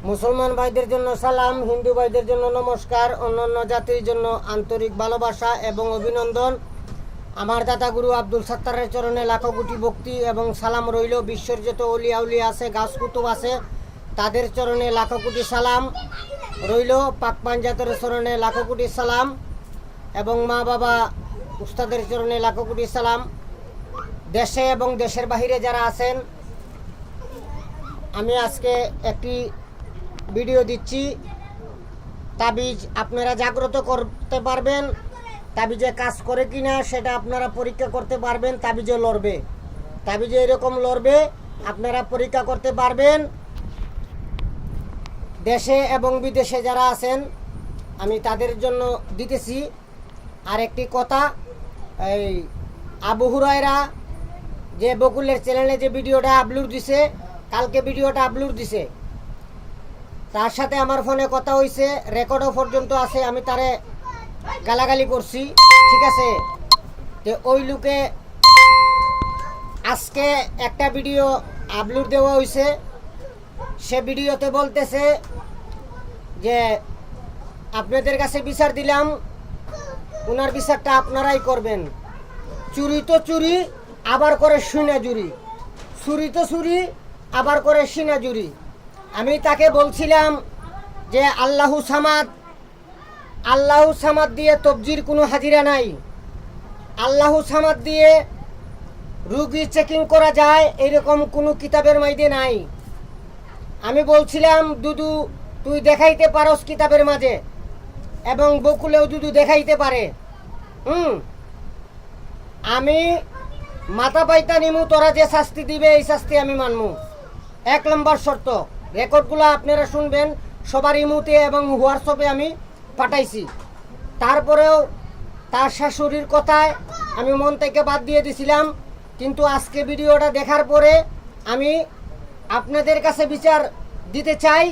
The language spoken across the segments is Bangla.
মুসলমান ভাইদের জন্য সালাম, হিন্দু ভাইদের জন্য নমস্কার, অন্যান্য জাতির জন্য আন্তরিক ভালোবাসা এবং অভিনন্দন। আমার দাদা গুরু আব্দুল সাত্তারের চরণে লাখো কোটি ভক্তি এবং সালাম রইল। বিশ্বের যত অলিয়া উলিয়া আছে, গাছ কুতুব আছে, তাদের চরণে লাখো কোটি সালাম রইল। পাক পাঞ্জাতের চরণে লাখো কোটি সালাম এবং মা বাবা উস্তাদের চরণে লাখো কোটি সালাম। দেশে এবং দেশের বাহিরে যারা আছেন, আমি আজকে একটি ভিডিও দিচ্ছি। তাবিজ আপনারা জাগ্রত করতে পারবেন, তাবিজে কাজ করে কিনা সেটা আপনারা পরীক্ষা করতে পারবেন। তাবিজে লড়বে, তাবিজে এরকম লড়বে, আপনারা পরীক্ষা করতে পারবেন। দেশে এবং বিদেশে যারা আছেন আমি তাদের জন্য দিতেছি। আর একটি কথা, এই আবু হুরায়রা যে বকুলের চ্যানেলে যে ভিডিওটা আপলোড দিছে, কালকে ভিডিওটা আপলোড দিছে, তার সাথে আমার ফোনে কথা হয়েছে, রেকর্ডও পর্যন্ত আছে। আমি তারে গালাগালি করছি, ঠিক আছে। তো ওই লোকে আজকে একটা ভিডিও আপলোড দেওয়া হয়েছে, সে ভিডিওতে বলতেছে যে আপনাদের কাছে বিচার দিলাম, ওনার বিচারটা আপনারাই করবেন। চুরি তো চুরি, আবার করে সিনাজুরি, চুরি তো চুরি, আবার করে সিনাজুরি। আমি তাকে বলছিলাম যে আল্লাহু সামাদ, আল্লাহু সামাদ দিয়ে তবজির কোনো হাজিরা নাই। আল্লাহু সামাদ দিয়ে রুগী চেকিং করা যায় এরকম কোনো কিতাবের মাঝে নাই। আমি বলছিলাম দুদু তুই দেখাইতে পারস কিতাবের মাঝে, এবং বকুলেও দুদু দেখাইতে পারে। আমি মাথা পাইতা নিমু, তোরা যে শাস্তি দিবে এই শাস্তি আমি মানমু। 1 নম্বর শর্ত, রেকর্ডগুলো আপনারা শুনবেন, সবার ইমুতে এবং হোয়াটসঅ্যাপে আমি পাঠাইছি। তারপরেও তার শাশুড়ির কথায় আমি মন থেকে বাদ দিয়ে দিছিলাম, কিন্তু আজকে ভিডিওটা দেখার পরে আমি আপনাদের কাছে বিচার দিতে চাই।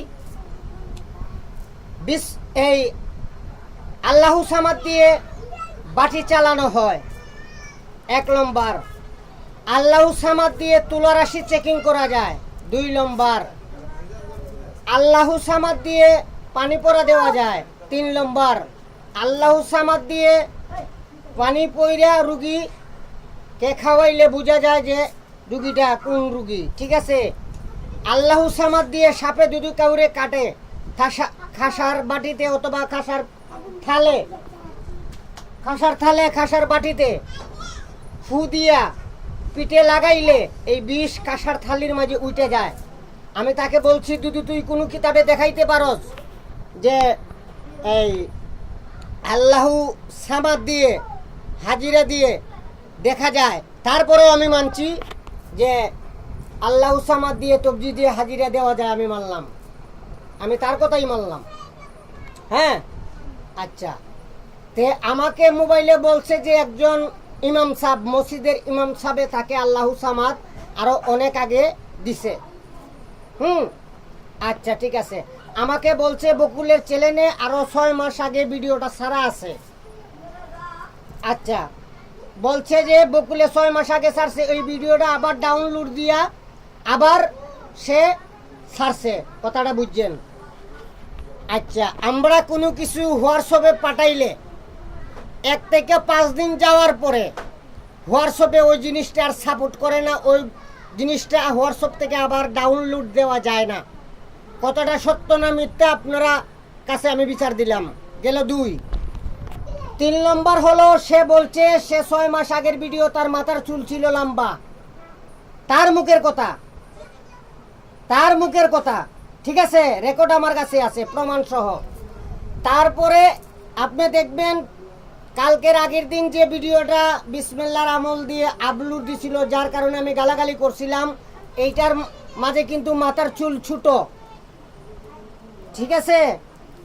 এই আল্লাহু সামাদ দিয়ে বাটি চালানো হয়। 1 নম্বর, আল্লাহু সামাদ দিয়ে তুলা রাশি চেকিং করা যায়। 2 নম্বর, আল্লাহু সামাদ দিয়ে পানি পরা দেওয়া যায়। 3 নম্বর, আল্লাহু সামাদ দিয়ে পানি পইরা রুগীকে খাওয়াইলে বোঝা যায় যে রুগীটা কোন রুগী, ঠিক আছে। আল্লাহু সামাদ দিয়ে সাপে দুধু কাউরে কাটে, খাসার বাটিতে অথবা খাসার থালে, খাসার বাটিতে ফু দিয়া পিঠে লাগাইলে এই বিষ কাঁসার থালির মাঝে উঠে যায়। আমি তাকে বলছি দুদু তুই কোনো কিতাবে দেখাইতে পারস যে এই আল্লাহু সামাদ দিয়ে হাজিরা দিয়ে দেখা যায়। তারপরেও আমি মানছি যে আল্লাহু সামাদ দিয়ে তবজি দিয়ে হাজিরা দেওয়া যায়, আমি মানলাম, আমি তার কথাই মানলাম। হ্যাঁ, আচ্ছা। তে আমাকে মোবাইলে বলছে যে একজন ইমাম সাহেব, মসজিদের ইমাম সাহেবে তাকে আল্লাহু সামাদ আরো অনেক আগে দিছে। আচ্ছা, ঠিক আছে। আমাকে বলছে বকুলের চ্যানেলে আরো 6 মাস আগে ভিডিওটা ছাড়া আছে। আচ্ছা, বলছে যে বকুলে 6 মাস আগে ছাড়ছে, ওই ভিডিওটা আবার ডাউনলোড দিয়া আবার সে ছাড়ছে, কথাটা বুঝছেন। আচ্ছা, আমরা কোনো কিছু হোয়াটসঅ্যাপে পাঠাইলে 1 থেকে 5 দিন যাওয়ার পরে হোয়াটসঅ্যাপে ওই জিনিসটা আর সাপোর্ট করে না, ওই জিনিসটা হোয়াটসঅ্যাপ থেকে আবার ডাউনলোড দেওয়া যায় না। কতটা সত্য না মিথ্যা আপনারা কাছে আমি বিচার দিলাম, গেল 2। 3 নম্বর হলো, সে বলছে সে 6 মাস আগের ভিডিও, তার মাথার চুল ছিল লম্বা। তার মুখের কথা, ঠিক আছে, রেকর্ড আমার কাছে আছে প্রমাণ সহ। তারপরে আপনি দেখবেন কালকের আগের দিন যে ভিডিওটা বিসমিল্লাহর আমল দিয়ে আপলোড দিছিল, যার কারণে আমি গালাগালি করছিলাম, এইটার মাঝে কিন্তু মাথার চুল ছোট, ঠিক আছে।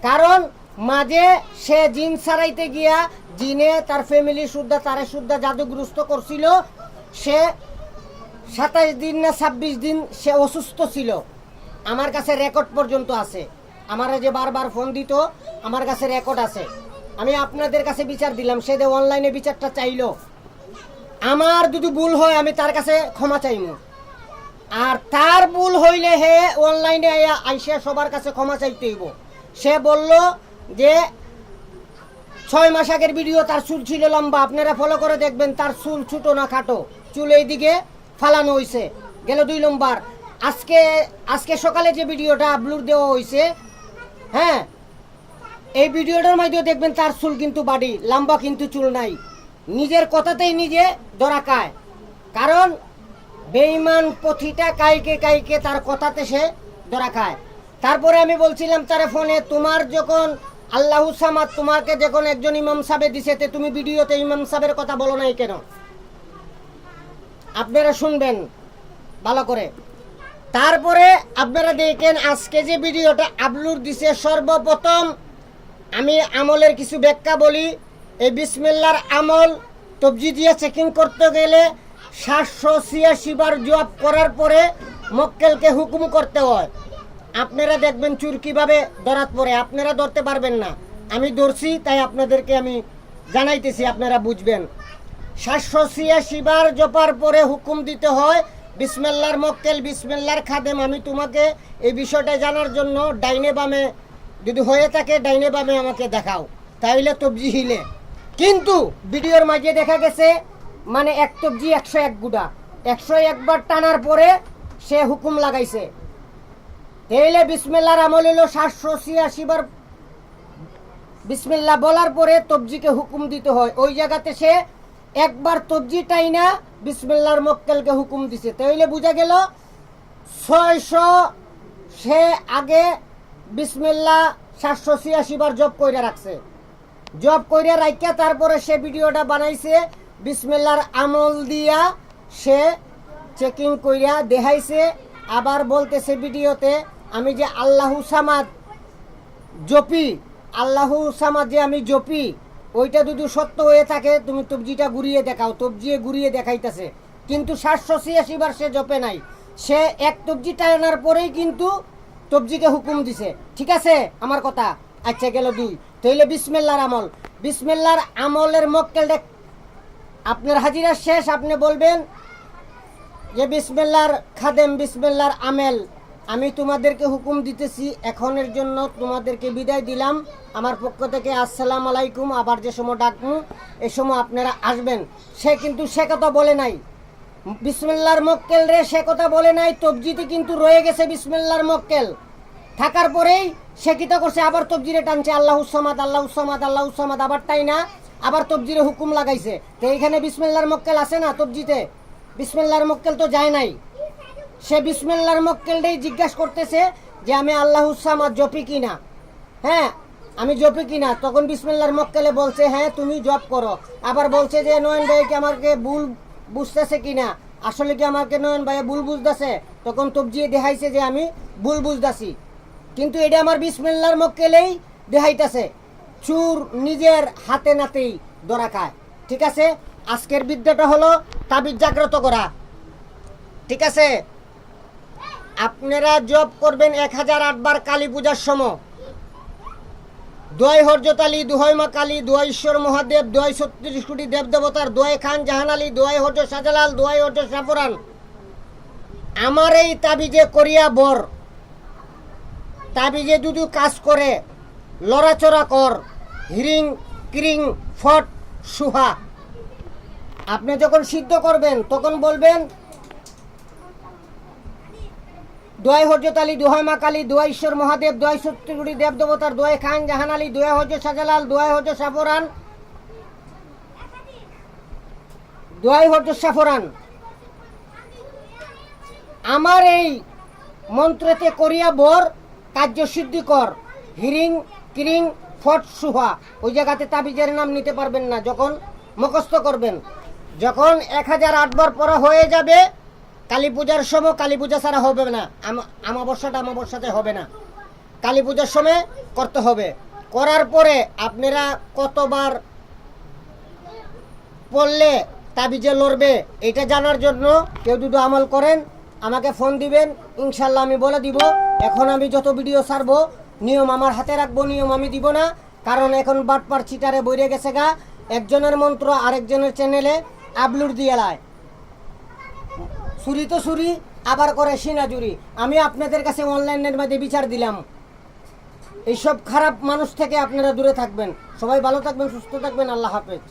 কারণ মাঝে সে জিন সারাইতে গিয়া জিনে তার ফ্যামিলি সুদ্ধা তারে সুদ্ধা জাদুগ্রস্ত করছিল। সে 27 দিন না 26 দিন সে অসুস্থ ছিল। আমার কাছে রেকর্ড পর্যন্ত আছে, আমার যে বারবার ফোন দিত, আমার কাছে রেকর্ড আছে। আমি আপনাদের কাছে বিচার দিলাম, সে যে অনলাইনে বিচারটা চাইলো, আমার যদি ভুল হয় আমি তার কাছে ক্ষমা চাইব। আর তার ভুল হইলে হে অনলাইনে আইসে সবার কাছে ক্ষমা চাইতে হইব। সে বলল যে 6 মাস আগের ভিডিও, তার চুল ছিল লম্বা, আপনারা ফলো করে দেখবেন তার চুল ছোটো না খাটো, চুল এইদিকে ফালানো হয়েছে গেল 2 নম্বর। আজকে সকালে যে ভিডিওটা আপলোড দেওয়া হয়েছে, হ্যাঁ, এই ভিডিওটার মাধ্যমে দেখবেন তার চুল কিন্তু বাড়ি লম্বা, কিন্তু চুল নাই। নিজের কথাতেই নিজে ধরা খায়, কারণ বেঈমান প্রতিটা কাইকে তার কথাতে সে ধরা খায়। তারপরে আমি বলছিলাম তার ফোনে, তোমার যখন আল্লাহু সামাদ তোমাকে যখন একজন ইমাম সাহেব দিছে, তুমি ভিডিওতে ইমাম সাহেবের কথা বলো নাই কেন? আপনারা শুনবেন ভালো করে। তারপরে আপনারা দেখেন আজকে যে ভিডিওটা আপলোড দিছে, সর্বপ্রথম আমি আমলের কিছু ব্যাখ্যা বলি। এই বিসমিল্লাহর আমল তবজি দিয়ে চেকিং করতে গেলে 786 বার জপ করার পরে মক্কেলকে হুকুম করতে হয়। আপনারা দেখবেন চুর কীভাবে ধরাত পড়ে, আপনারা ধরতে পারবেন না, আমি ধরছি তাই আপনাদেরকে আমি জানাইতেছি, আপনারা বুঝবেন। 786 বার জপার পরে হুকুম দিতে হয়, বিসমিল্লাহর মক্কেল, বিসমিল্লাহর খাদেম, আমি তোমাকে এই বিষয়টা জানার জন্য ডাইনে বামে যদি হয়ে থাকে ডাইনে বামে আমাকে দেখাও, তাইলে তবজি হিলে। কিন্তু ভিডিওর মাঝে দেখা গেছে মানে এক তবজি 101 গুড়া, 101 বার টানার পরে সে হুকুম লাগাইছে। তাইলে বিসমিল্লাহর আমল হলো 786 বার বিসমিল্লাহ বলার পরে তবজিকে হুকুম দিতে হয়। ওই জায়গাতে সে একবার তবজি টাইনা বিসমিল্লাহর মক্কেলকে হুকুম দিছে। তাইলে বোঝা গেল 600 সে আগে বিসমিল্লাহ 786 বার জপ কইরা রাখছে। জব কইরা রাখিয়া তারপরে সে ভিডিওটা বানাইছে, বিসমিল্লাহর আমল দিয়া সে চেকিং কইরা দেখাইছে। আবার বলতেছে ভিডিওতে, আমি যে আল্লাহু সামাদ জপি, আল্লাহু সামাদ যে আমি জপি, ওইটা যদি সত্য হয়ে থাকে তুমি তবজিটা ঘুরিয়ে দেখাও। তবজিয়ে ঘুরিয়ে দেখাইতেছে, কিন্তু 786 বার সে জপে নাই। সে এক তবজি টানার পরেই কিন্তু তবজিকে হুকুম দিছে। ঠিক আছে আমার কথা? আচ্ছা গেল 2। তাইলে বিসমিল্লাহর আমল, বিসমিল্লাহর আমলের মক্কেলটা আপনার হাজিরা শেষ, আপনি বলবেন যে বিসমিল্লাহর খাদেম, বিসমিল্লাহর আমেল, আমি তোমাদেরকে হুকুম দিতেছি, এখনের জন্য তোমাদেরকে বিদায় দিলাম আমার পক্ষ থেকে, আসসালামু আলাইকুম। আবার যে সময় ডাকবো এই সময় আপনারা আসবেন। সে কিন্তু সে কথা বলে নাই, বিসমিল্লাহর মক্কেল রে সে কথা বলে নাই। তবজিতে কিন্তু রয়ে গেছে বিসমিল্লাহর মক্কেল থাকার পরেই সে কিতা করছে, আবার তবজিরে টানছে আল্লাহু সামাদ, আল্লাহু সামাদ, আল্লাহু সামাদ, আবার তাই না আবার তবজিরে হুকুম লাগাইছে। তো এইখানে বিসমিল্লাহর মক্কেল আছে না তবজিতে? বিসমিল্লাহর মক্কেল তো যায় নাই। সে বিসমিল্লাহর মক্কেলটাই জিজ্ঞাসা করতেছে যে আমি আল্লাহু সামাদ জপি কিনা, হ্যাঁ আমি জপি কিনা। তখন বিসমিল্লাহর মক্কেলে বলছে হ্যাঁ তুমি জপ করো। আবার বলছে যে নয়ন ভাই কি আমাকে ভুল বুঝতেছে কিনা, আসলে কি আমাকে নয়ন ভাই ভুল বুঝতেছে? তখন তবজিয়ে দেখাইছে যে আমি ভুল বুঝতেছি, কিন্তু এটা আমার বিসমিল্লাহর মক্কেলেই দেখাইতেছে। চুর নিজের হাতে নাতেই ধরা খায়। ঠিক আছে, আজকের বিদ্যাটা হলো তাবিজ জাগ্রত করা। ঠিক আছে, আপনারা জপ করবেন 1008 বার কালী পূজার সময়। দোয়াই হরজত আলী, দোহাই মা কালী, দোয়াই ঈশ্বর মহাদেব, দোয়াই 36 কোটি দেব দেবতার, দোয়াই খান জাহান আলী, দোয়াই হরজত শাহজালাল, দোয়াই হরজত সাফরান। আমার এই তাবিজে করিয়া বর, তাবিজে যদি কাজ করে, লড়াচড়া কর, হিরিং কিরিং ফট সুহা। আপনি যখন সিদ্ধ করবেন তখন বলবেন দোয়াই হরজত আলী, দোহাই মা কালী, দোয়াই ঈশ্বর মহাদেব, দোয়াই 36 কোটি দেব দেবতার, দোয়াই খান জাহান আলী, দোয়াই হরজত শাহজালাল, দোয়াই হরজত সাফরান, দোয়াই হরজত সাফরান। আমার এই মন্ত্রতে করিয়া বর কার্যসিদ্ধি কর, হিরিং কিরিং ফট সুহা। ওই জায়গাতে তাবিজের নাম নিতে পারবেন না যখন মুখস্থ করবেন। যখন 1008 বার পড়া হয়ে যাবে, কালী পূজার সময়, কালী পূজা ছাড়া হবে না, আমাবস্যাতে হবে না, কালী পূজার সময় করতে হবে। করার পরে আপনারা কতবার পড়লে তাবিজে লড়বে এটা জানার জন্য কেউ যদি আমল করেন আমাকে ফোন দিবেন, ইনশাল্লাহ আমি বলে দিব। এখন আমি যত ভিডিও ছাড়বো নিয়ম আমার হাতে রাখবো, নিয়ম আমি দিব না, কারণ এখন বাটপার চিটারে বইরে গেছে গা। একজনের মন্ত্র আরেকজনের চ্যানেলে আপলোড দিয়ে লায়, ছুরি তো ছুরি, আবার করে সিনাজুরি। আমি আপনাদের কাছে অনলাইনের মধ্যে বিচার দিলাম, এইসব খারাপ মানুষ থেকে আপনারা দূরে থাকবেন। সবাই ভালো থাকবেন, সুস্থ থাকবেন। আল্লাহ হাফেজ।